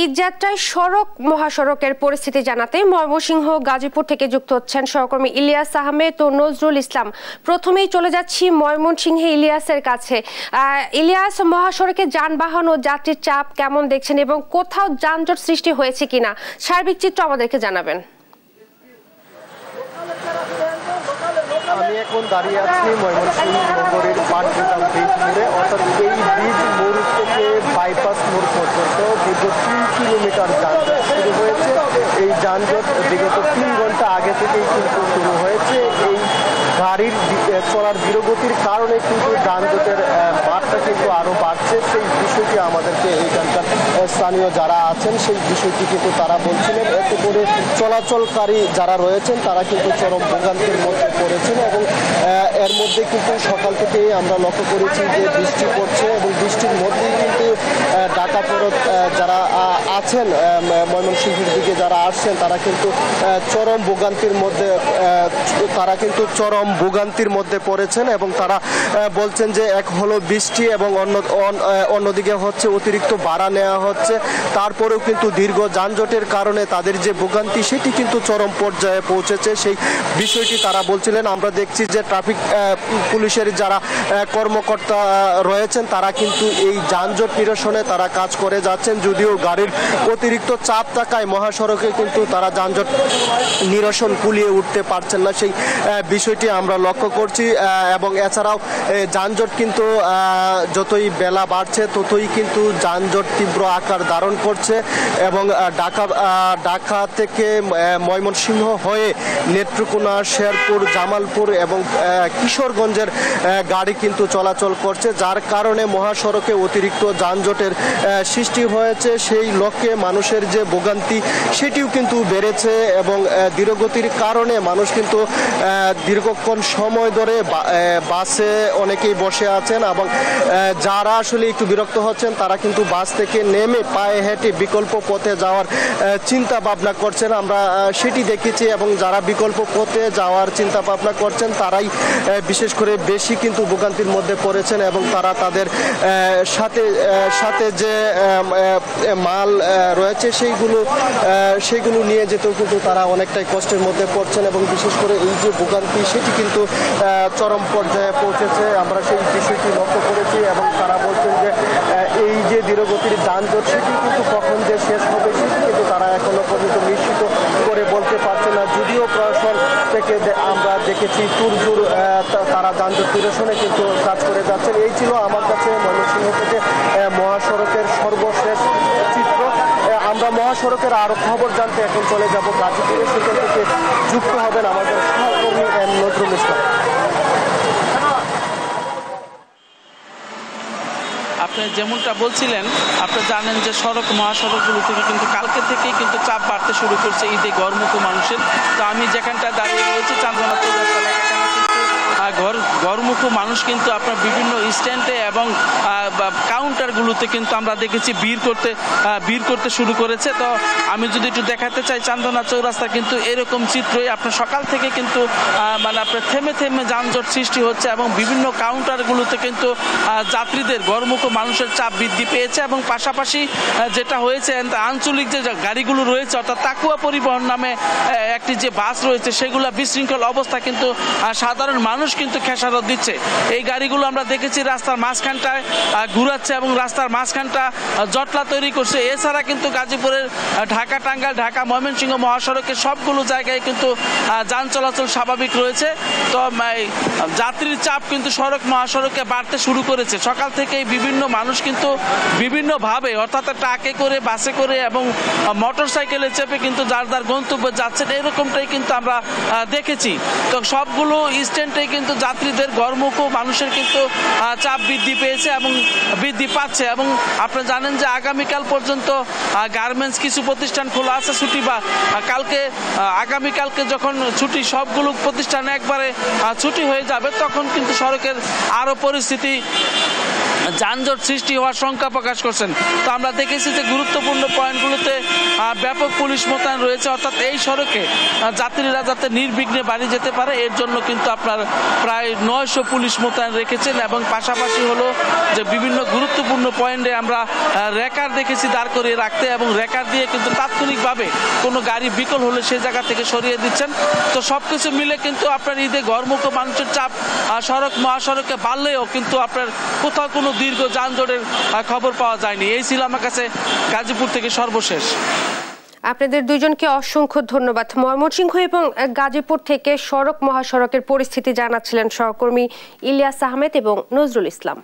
ঈদযাত্রায় সড়ক মহাসড়কের পরিস্থিতি জানাতে ময়মনসিংহ গাজীপুর থেকে যুক্ত হচ্ছেন সহকর্মী ইলিয়াস আহমেদ ও নজরুল ইসলাম। প্রথমেই চলে যাচ্ছি ময়মনসিংহে ইলিয়াসের কাছে। ইলিয়াস, মহাসড়কে যানবাহন ও যাত্রীর চাপ কেমন দেখছেন এবং কোথাও যানজট সৃষ্টি হয়েছে কিনা সার্বিক চিত্র আমাদেরকে জানাবেন। আমি এখন দাঁড়িয়ে আছি ময়মনসিংহ নগরের পাটগ্রাম ব্রিজ মোড়ে, অর্থাৎ এই ব্রিজ মোড় থেকে বাইপাস মোড় পর্যন্ত দীর্ঘ 3 কিলোমিটার যানজট শুরু হয়েছে। এই যানজট বিগত 3 ঘন্টা আগে থেকেই কিন্তু শুরু হয়েছে। এই গাড়ির চলার ধীরগতির কারণে কিন্তু যানজটের মাত্রা কিন্তু আরও বাড়ছে। সেই বিষয়টি আমাদেরকে এইখানকার স্থানীয় যারা আছেন সেই বিষয়টি কিন্তু তারা বলছিলেন। এতে করে চলাচলকারী যারা রয়েছেন তারা কিন্তু চরম ভোগান্তির মধ্যে পড়েছেন এবং এর মধ্যে কিন্তু সকাল থেকেই আমরা লক্ষ্য করেছি যে বৃষ্টি পড়ছে এবং বৃষ্টির মধ্যেই কিন্তু ঢাকা পরত যারা আছেন ময়মনসিংহের দিকে যারা আসছেন তারা কিন্তু চরম ভোগান্তির মধ্যে পড়েছেন এবং তারা বলছেন যে এক হলো বৃষ্টি এবং অন্যদিকে হচ্ছে অতিরিক্ত ভাড়া নেওয়া হচ্ছে। তারপরেও কিন্তু দীর্ঘ যানজটের কারণে তাদের যে ভোগান্তি সেটি কিন্তু চরম পর্যায়ে পৌঁছেছে। সেই বিষয়টি তারা বলছিলেন। আমরা দেখছি যে ট্রাফিক পুলিশের যারা কর্মকর্তা রয়েছেন তারা কিন্তু এই যানজট নিরসনে তারা কাজ করে যাচ্ছেন, যদিও গাড়ির অতিরিক্ত চাপ থাকায় মহাসড়কে কিন্তু তারা যানজট নিরসন কুলিয়ে উঠতে পারছেন না, সেই বিষয়টি আমরা লক্ষ্য করছি। এবং এছাড়াও যানজট কিন্তু যতই বেলা বাড়ছে ততই কিন্তু যানজট তীব্র আকার ধারণ করছে এবং ঢাকা থেকে ময়মনসিংহ হয়ে নেত্রকোনা, শেরপুর, জামালপুর এবং কিশোরগঞ্জের গাড়ি কিন্তু চলাচল করছে, যার কারণে মহাসড়কে অতিরিক্ত যানজটের সৃষ্টি হয়েছে। সেই লক্ষ্যে মানুষের যে ভোগান্তি সেটিও কিন্তু বেড়েছে এবং ধীরগতির কারণে মানুষ কিন্তু দীর্ঘক্ষণ সময় ধরে বাসে অনেকেই বসে আছেন এবং যারা আসলে একটু বিরক্ত হচ্ছেন তারা কিন্তু বাস থেকে নেমে পায়ে হেঁটে বিকল্প পথে যাওয়ার চিন্তা ভাবনা করছেন, আমরা সেটি দেখেছি। এবং যারা বিকল্প পথে যাওয়ার চিন্তা ভাবনা করছেন তারাই বিশেষ করে বেশি কিন্তু ভোগান্তির মধ্যে পড়েছেন এবং তারা তাদের সাথে যে মাল রয়েছে সেইগুলো নিয়ে যেতেও কিন্তু তারা অনেকটাই কষ্টের মধ্যে পড়ছেন এবং বিশেষ করে এই যে ভোগান্তি সেটি কিন্তু চরম পর্যায়ে পৌঁছেছে। আমরা সেই বিষয়টি লক্ষ্য করেছি এবং তারা বলছেন যে এই যে ধীরগতির যানজট সেটি কিন্তু কখন যে শেষ হবে সেটি কিন্তু তারা এখনো পর্যন্ত নিশ্চিত করে বলতে পারছে না, যদিও প্রশাসন থেকে আমরা দেখেছি তুরজুর তারা যানজট নিরসনে কিন্তু কাজ করে যাচ্ছেন। এই ছিল আমার কাছে ময়মনসিংহ থেকে মহাসড়কের সর্বশেষ চিত্র। আমরা মহাসড়কের আরো খবর জানতে এখন চলে যাব গাজীপুরে, সেখান থেকে যুক্ত হবেন আমাদের সহকর্মী নজরুল ইসলাম। আপনি যেমনটা বলছিলেন, আপনি জানেন যে মহাসড়কগুলো থেকে কিন্তু কালকে থেকেই কিন্তু চাপ বাড়তে শুরু করছে ঈদে ঘরমুখী মানুষের। তো আমি যেখানটা দাঁড়িয়ে রয়েছি চান্দনা চৌরাস্তা ঘরমুখী মানুষ কিন্তু আপনার বিভিন্ন স্ট্যান্ডে এবং কাউন্টারগুলোতে কিন্তু আমরা দেখেছি ভিড় করতে শুরু করেছে। তো আমি যদি একটু দেখাতে চাই চান্দনা চৌরাস্তা কিন্তু এরকম চিত্রই আপনার সকাল থেকে কিন্তু মানে আপনার থেমে যানজট সৃষ্টি হচ্ছে এবং বিভিন্ন কাউন্টারগুলোতে কিন্তু যাত্রীদের ঘরমুখী মানুষের চাপ বৃদ্ধি পেয়েছে এবং পাশাপাশি যেটা হয়েছে আঞ্চলিক যে গাড়িগুলো রয়েছে অর্থাৎ তাকুয়া পরিবহন নামে একটি যে বাস রয়েছে সেগুলো বিশৃঙ্খল অবস্থা কিন্তু সাধারণ মানুষ কিন্তু খেসারত দিচ্ছে। এই গাড়িগুলো আমরা দেখেছি রাস্তার মাঝখানটায় ঘুরাচ্ছে এবং রাস্তার মাঝখানটা জটলা তৈরি করছে। এছাড়া কিন্তু গাজীপুরের ঢাকা টাঙ্গাইল, ঢাকা ময়মনসিংহ মহাসড়কের সবগুলো জায়গায় কিন্তু যান চলাচল স্বাভাবিক রয়েছে। তো যাত্রীর চাপ কিন্তু মহাসড়কে বাড়তে শুরু করেছে। সকাল থেকেই বিভিন্ন মানুষ কিন্তু বিভিন্নভাবে অর্থাৎ ট্রাকে করে, বাসে করে এবং মোটর সাইকেলে চেপে কিন্তু যার গন্তব্যে যাচ্ছেন এরকমটাই কিন্তু আমরা দেখেছি। তো সবগুলো স্ট্যান্ডে কিন্তু যাত্রীদের ঘরমুখী মানুষের কিন্তু চাপ বৃদ্ধি পেয়েছে এবং বৃদ্ধি পাচ্ছে। এবং আপনারা জানেন যে আগামীকাল পর্যন্ত গার্মেন্টস কিছু প্রতিষ্ঠান খোলা আছে ছুটি, বা আগামীকালকে যখন ছুটি সবগুলো প্রতিষ্ঠান একবারে ছুটি হয়ে যাবে তখন কিন্তু সড়কের আরও পরিস্থিতি যানজট সৃষ্টি হওয়ার শঙ্কা প্রকাশ করছেন। তো আমরা দেখেছি যে গুরুত্বপূর্ণ পয়েন্টগুলোতে ব্যাপক পুলিশ মোতায়েন রয়েছে, অর্থাৎ এই সড়কে যাত্রীরা যাতে নির্বিঘ্নে বাড়ি যেতে পারে এর জন্য কিন্তু আপনার প্রায় 900 পুলিশ মোতায়েন রেখেছেন। এবং পাশাপাশি হলো যে বিভিন্ন গুরুত্বপূর্ণ পয়েন্টে আমরা রেকার দেখেছি দাঁড় করিয়ে রাখতে, এবং রেকার দিয়ে কিন্তু তাৎক্ষণিকভাবে কোনো গাড়ি বিকল হলে সেই জায়গা থেকে সরিয়ে দিচ্ছেন। তো সবকিছু মিলে কিন্তু আপনার ঈদে ঘরমুখ মানুষের চাপ সড়ক মহাসড়কে বাড়লেও কিন্তু আপনার কোথাও কোনো দীর্ঘ যানজটের খবর পাওয়া যায়নি। এই ছিল আমার কাছে গাজীপুর থেকে সর্বশেষ। আপনাদের দুইজনকে অসংখ্য ধন্যবাদ। ময়মনসিংহ এবং গাজীপুর থেকে সড়ক মহাসড়কের পরিস্থিতি জানাচ্ছিলেন সহকর্মী ইলিয়াস আহমেদ এবং নজরুল ইসলাম।